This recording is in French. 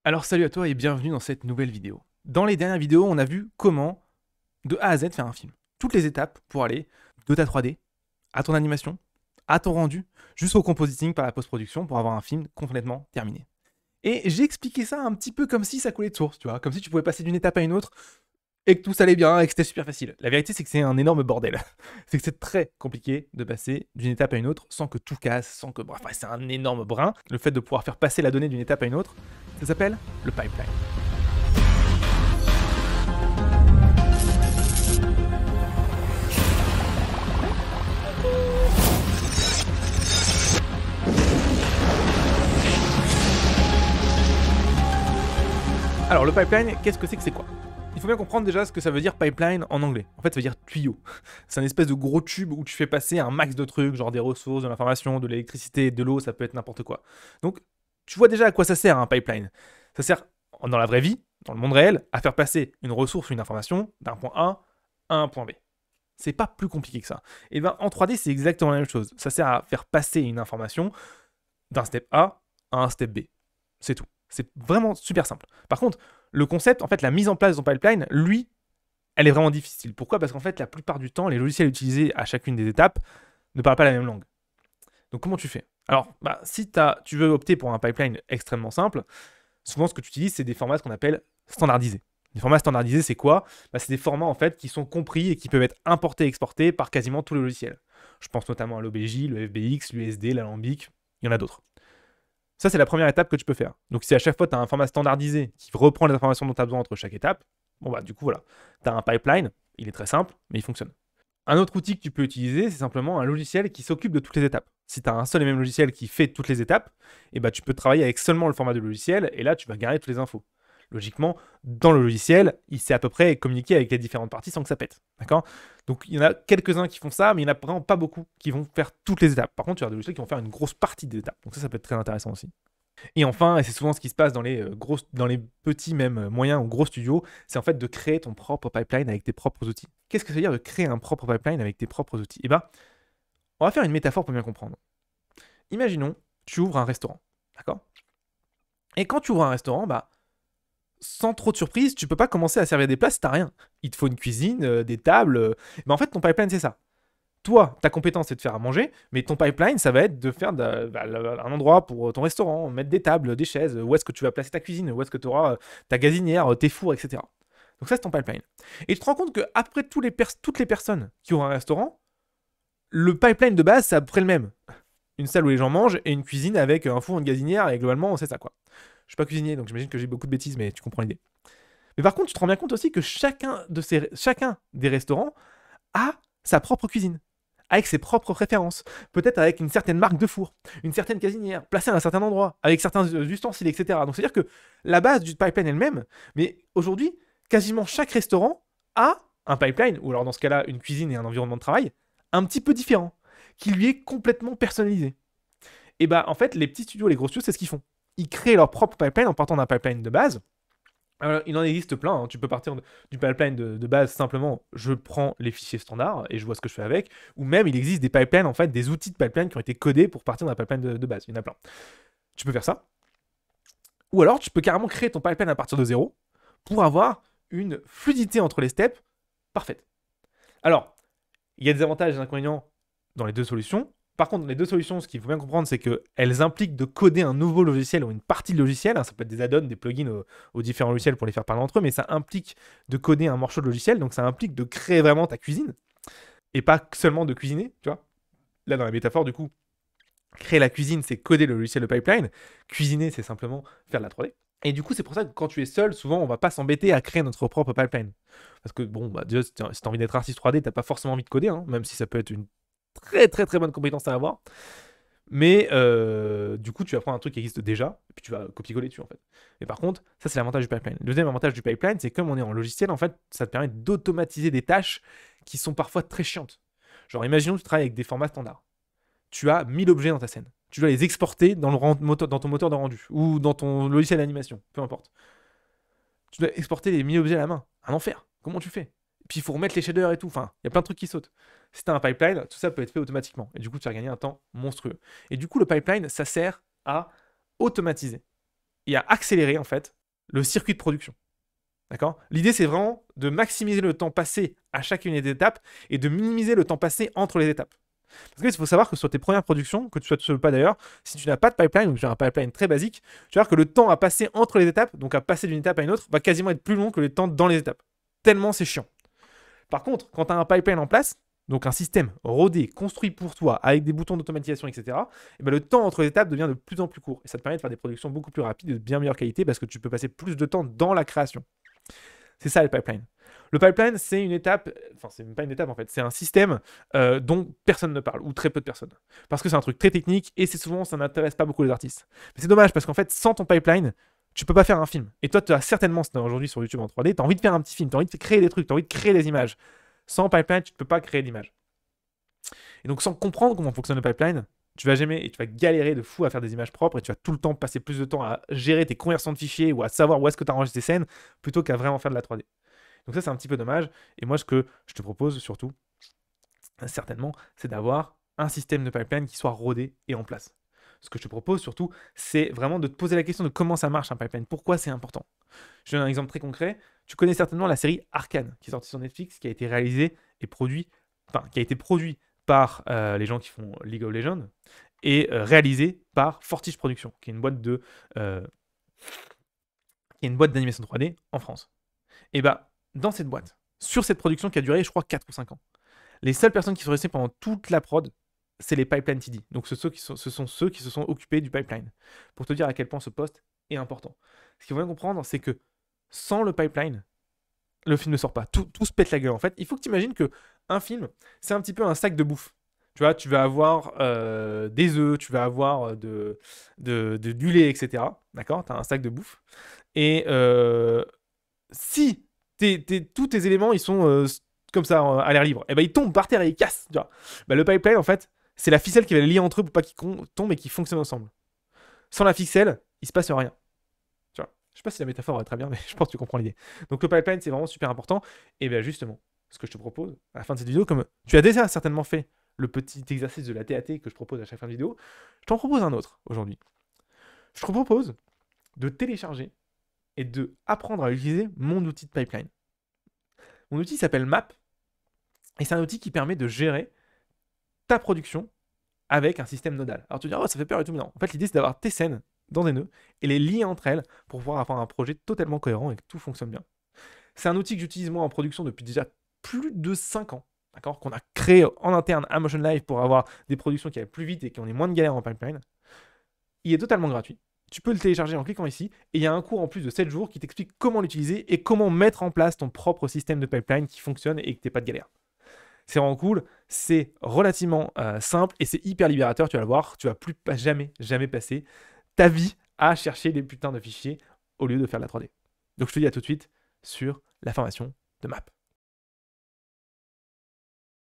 Alors salut à toi et bienvenue dans cette nouvelle vidéo. Dans les dernières vidéos, on a vu comment, de A à Z, faire un film. Toutes les étapes pour aller de ta 3D, à ton animation, à ton rendu, jusqu'au compositing par la post-production pour avoir un film complètement terminé. Et j'ai expliqué ça un petit peu comme si ça coulait de source, tu vois, comme si tu pouvais passer d'une étape à une autre et que tout allait bien et que c'était super facile. La vérité, c'est que c'est un énorme bordel. C'est que c'est très compliqué de passer d'une étape à une autre sans que tout casse, sans que... Bref, c'est un énorme brin. Le fait de pouvoir faire passer la donnée d'une étape à une autre, ça s'appelle le pipeline. Alors le pipeline, qu'est-ce que c'est quoi? Il faut bien comprendre déjà ce que ça veut dire pipeline en anglais. En fait, ça veut dire tuyau. C'est un espèce de gros tube où tu fais passer un max de trucs, genre des ressources, de l'information, de l'électricité, de l'eau, ça peut être n'importe quoi. Donc, tu vois déjà à quoi ça sert un pipeline. Ça sert, dans la vraie vie, dans le monde réel, à faire passer une ressource ou une information d'un point A à un point B. C'est pas plus compliqué que ça. Et bien en 3D, c'est exactement la même chose. Ça sert à faire passer une information d'un step A à un step B. C'est tout. C'est vraiment super simple. Par contre, le concept, en fait, la mise en place de ton pipeline, lui, elle est vraiment difficile. Pourquoi? Parce qu'en fait, la plupart du temps, les logiciels utilisés à chacune des étapes ne parlent pas la même langue. Donc comment tu fais? Alors, si tu veux opter pour un pipeline extrêmement simple, souvent ce que tu utilises, c'est des formats qu'on appelle standardisés. Les formats standardisés, c'est quoi? C'est des formats en fait qui sont compris et qui peuvent être importés et exportés par quasiment tous les logiciels. Je pense notamment à l'OBJ, le FBX, l'USD, l'Alembic, il y en a d'autres. Ça, c'est la première étape que tu peux faire. Donc, si à chaque fois, tu as un format standardisé qui reprend les informations dont tu as besoin entre chaque étape, du coup, voilà. Tu as un pipeline, il est très simple, mais il fonctionne. Un autre outil que tu peux utiliser, c'est simplement un logiciel qui s'occupe de toutes les étapes. Si tu as un seul et même logiciel qui fait toutes les étapes, tu peux travailler avec seulement le format de logiciel, et là, tu vas garder toutes les infos. Logiquement, dans le logiciel, il sait à peu près communiquer avec les différentes parties sans que ça pète. D'accord? Donc il y en a quelques-uns qui font ça, mais il n'y en a vraiment pas beaucoup qui vont faire toutes les étapes. Par contre, tu as des logiciels qui vont faire une grosse partie des étapes. Donc ça peut être très intéressant aussi. Et enfin, et c'est souvent ce qui se passe dans les, dans les petits, même moyens ou gros studios, c'est en fait de créer ton propre pipeline avec tes propres outils. Qu'est-ce que ça veut dire de créer un propre pipeline avec tes propres outils? On va faire une métaphore pour bien comprendre. Imaginons, tu ouvres un restaurant, d'accord? Et quand tu ouvres un restaurant, sans trop de surprise, tu peux pas commencer à servir des plats si t'as rien. Il te faut une cuisine, des tables. En fait, ton pipeline, c'est ça. Toi, ta compétence, c'est de faire à manger, mais ton pipeline, ça va être de faire un endroit pour ton restaurant, mettre des tables, des chaises, où est-ce que tu vas placer ta cuisine, où est-ce que tu auras ta gazinière, tes fours, etc. Donc ça, c'est ton pipeline. Et tu te rends compte qu'après toutes les personnes qui ont un restaurant, le pipeline de base, c'est à peu près le même. Une salle où les gens mangent et une cuisine avec un four, une gazinière, et globalement, c'est ça, quoi. Je suis pas cuisinier, donc j'imagine que j'ai beaucoup de bêtises, mais tu comprends l'idée. Mais par contre, tu te rends bien compte aussi que chacun des restaurants a sa propre cuisine, avec ses propres préférences, peut-être avec une certaine marque de four, une certaine casinière, placée à un certain endroit, avec certains ustensiles, etc. Donc c'est-à-dire que la base du pipeline est le même, mais aujourd'hui, quasiment chaque restaurant a un pipeline, ou alors dans ce cas-là, une cuisine et un environnement de travail, un petit peu différent, qui lui est complètement personnalisé. Et en fait, les petits studios, les gros studios, c'est ce qu'ils font. Ils créent leur propre pipeline en partant d'un pipeline de base. Alors, il en existe plein, hein. Tu peux partir du pipeline de base simplement, je prends les fichiers standards et je vois ce que je fais avec, ou même il existe des pipelines, en fait, des outils de pipeline qui ont été codés pour partir d'un pipeline de base. Il y en a plein. Tu peux faire ça. Ou alors, tu peux carrément créer ton pipeline à partir de zéro pour avoir une fluidité entre les steps parfaite. Alors, il y a des avantages et des inconvénients dans les deux solutions. Par contre, dans les deux solutions, ce qu'il faut bien comprendre, c'est qu'elles impliquent de coder un nouveau logiciel ou une partie de logiciel. Ça peut être des add-ons, des plugins aux différents logiciels pour les faire parler entre eux, mais ça implique de coder un morceau de logiciel. Donc ça implique de créer vraiment ta cuisine et pas seulement de cuisiner, tu vois. Là, dans la métaphore, du coup, créer la cuisine, c'est coder le logiciel de pipeline. Cuisiner, c'est simplement faire de la 3D. Et du coup, c'est pour ça que quand tu es seul, souvent, on va pas s'embêter à créer notre propre pipeline. Parce que, déjà, si tu as envie d'être artiste 3D, t'as pas forcément envie de coder, hein, même si ça peut être une très très très bonne compétence à avoir. Mais du coup, tu vas prendre un truc qui existe déjà, et puis tu vas copier-coller dessus en fait. Mais par contre, ça c'est l'avantage du pipeline. Le deuxième avantage du pipeline, c'est comme on est en logiciel, en fait, ça te permet d'automatiser des tâches qui sont parfois très chiantes. Genre, imaginons que tu travailles avec des formats standards. Tu as 1000 objets dans ta scène. Tu dois les exporter dans ton moteur de rendu, ou dans ton logiciel d'animation, peu importe. Tu dois exporter les 1000 objets à la main. Un enfer. Comment tu fais? Puis il faut remettre les shaders et tout. Enfin, il y a plein de trucs qui sautent. Si tu as un pipeline, tout ça peut être fait automatiquement. Et du coup, tu vas gagner un temps monstrueux. Et du coup, le pipeline, ça sert à automatiser. et à accélérer en fait le circuit de production. D'accord? L'idée, c'est vraiment de maximiser le temps passé à chacune des étapes et de minimiser le temps passé entre les étapes. Parce qu'il faut savoir que sur tes premières productions, que tu sois seul ou pas d'ailleurs, si tu n'as pas de pipeline ou que tu as un pipeline très basique, tu vas voir que le temps à passer entre les étapes, donc à passer d'une étape à une autre, va quasiment être plus long que le temps dans les étapes. Tellement c'est chiant. Par contre, quand tu as un pipeline en place, donc un système rodé, construit pour toi, avec des boutons d'automatisation, etc., et ben le temps entre les étapes devient de plus en plus court. Et ça te permet de faire des productions beaucoup plus rapides et de bien meilleure qualité parce que tu peux passer plus de temps dans la création. C'est ça le pipeline. Le pipeline, c'est une étape, enfin c'est même pas une étape en fait, c'est un système dont personne ne parle, ou très peu de personnes. Parce que c'est un truc très technique et c'est souvent, ça n'intéresse pas beaucoup les artistes. Mais c'est dommage parce qu'en fait, sans ton pipeline, tu peux pas faire un film. Et toi, tu as certainement, aujourd'hui sur YouTube en 3D, tu as envie de faire un petit film, tu as envie de créer des trucs, tu as envie de créer des images. Sans pipeline, tu ne peux pas créer d'images. Et donc sans comprendre comment fonctionne le pipeline, tu vas jamais et tu vas galérer de fou à faire des images propres et tu vas tout le temps passer plus de temps à gérer tes conversions de fichiers ou à savoir où est-ce que tu enregistres tes scènes plutôt qu'à vraiment faire de la 3D. Donc ça, c'est un petit peu dommage. Et moi, ce que je te propose surtout, certainement, c'est d'avoir un système de pipeline qui soit rodé et en place. Ce que je te propose surtout, c'est vraiment de te poser la question de comment ça marche un pipeline, pourquoi c'est important. Je donne un exemple très concret. Tu connais certainement la série Arcane, qui est sortie sur Netflix, qui a été réalisée et produit, enfin, qui a été produit par les gens qui font League of Legends et réalisé par Fortige Productions, qui est une boîte d'animation 3D en France. Et bah, dans cette boîte, sur cette production qui a duré, je crois, 4 ou 5 ans, les seules personnes qui sont restées pendant toute la prod, c'est les pipeline TD. Donc ce sont ceux qui se sont occupés du pipeline. Pour te dire à quel point ce poste est important. Ce qu'il faut bien comprendre, c'est que sans le pipeline, le film ne sort pas. Tout se pète la gueule. En fait, il faut que tu imagines qu'un film, c'est un petit peu un sac de bouffe. Tu vois, tu vas avoir des œufs, tu vas avoir du lait, etc. D'accord? Tu as un sac de bouffe. Et si tous tes éléments, ils sont comme ça, à l'air libre, et ben ils tombent par terre et ils cassent. Tu vois. Bah, le pipeline, en fait, c'est la ficelle qui va les lier entre eux pour pas qu'ils tombent et qu'ils fonctionnent ensemble. Sans la ficelle, il se passe rien. Tu vois. Je sais pas si la métaphore va très bien, mais je pense que tu comprends l'idée. Donc le pipeline, c'est vraiment super important. Et bien justement, ce que je te propose à la fin de cette vidéo, comme tu as déjà certainement fait le petit exercice de la TAT que je propose à chaque fin de vidéo, je t'en propose un autre aujourd'hui. Je te propose de télécharger et de apprendre à utiliser mon outil de pipeline. Mon outil s'appelle Map et c'est un outil qui permet de gérer ta production avec un système nodal. Alors tu te dis, oh, ça fait peur et tout, mais non. En fait, l'idée, c'est d'avoir tes scènes dans des nœuds et les lier entre elles pour pouvoir avoir un projet totalement cohérent et que tout fonctionne bien. C'est un outil que j'utilise moi en production depuis déjà plus de 5 ans, d'accord, qu'on a créé en interne à Motion Live pour avoir des productions qui aillent plus vite et qui ont les moins de galères en pipeline. Il est totalement gratuit. Tu peux le télécharger en cliquant ici et il y a un cours en plus de 7 jours qui t'explique comment l'utiliser et comment mettre en place ton propre système de pipeline qui fonctionne et que tu n'aies pas de galère. C'est vraiment cool, c'est relativement simple et c'est hyper libérateur, tu vas le voir, tu vas plus jamais passer ta vie à chercher des putains de fichiers au lieu de faire de la 3D. Donc je te dis à tout de suite sur la formation de Map.